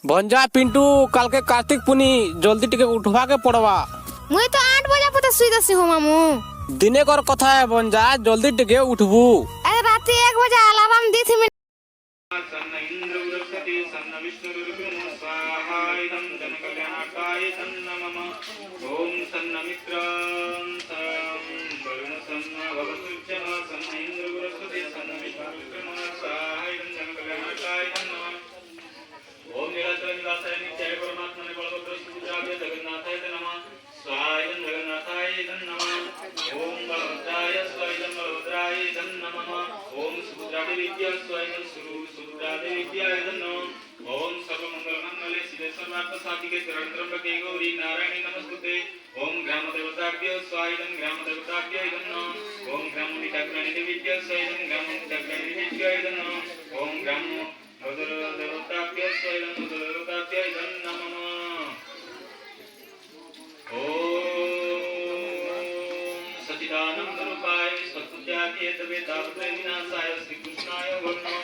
भंजा पिंटू काल के कार्तिक पुनी जल्दी टिके उठवा के पड़वा। मुई तो 8 बजे पता सुई दसी हो मामू। दिने कर कथा है भंजा जल्दी टिके उठबू। अरे रात 1 बजे अलार्म दी थी। सन्न इंद्र बृहस्पति सन्न विष्णु रुद्र स्वाहा इदं जनकल्याणकाय सन्न मम ओम सन्न मित्रं सं वरुण सन्न भवसुज्जन सन्न इंद्र बृहस्पति सन्न विष्णु रुद्र स्वाहा इदं जनकल्याणकाय सन्न ओम नीलाचल निवासाय नित्याय परमात्मने बलभद्र सुभद्राय जगन्नाथाय नमः स्वाहा इदं जगन्नाथाय नमः ओम बलभद्राय स्वाहा इदं बलभद्राय नमः ओम सुभद्राय विद्या स्वाहा इदं सुभद्राय नमः ओम सर्वमंगलमंगले शिवे सर्वार्थ साधिके शरणत्रंबके गौरी नारायणी नमस्तुते ओम ग्रामदेवताभ्यो स्वाहा इदं ग्रामदेवताभ्यो नमः ओम ग्रामनिटाग्राणी विद्या स्वाहा इदं ग्रामनिटाग्राणी विद्या नमः ओम ग्राम देवताभ्यो स्वाहा इदं देवताभ्यो नमः ओम सच्चिदानंद रूपाय सत्यागे तवे तापत्रय विनाशाय श्री कृष्णाय वरणो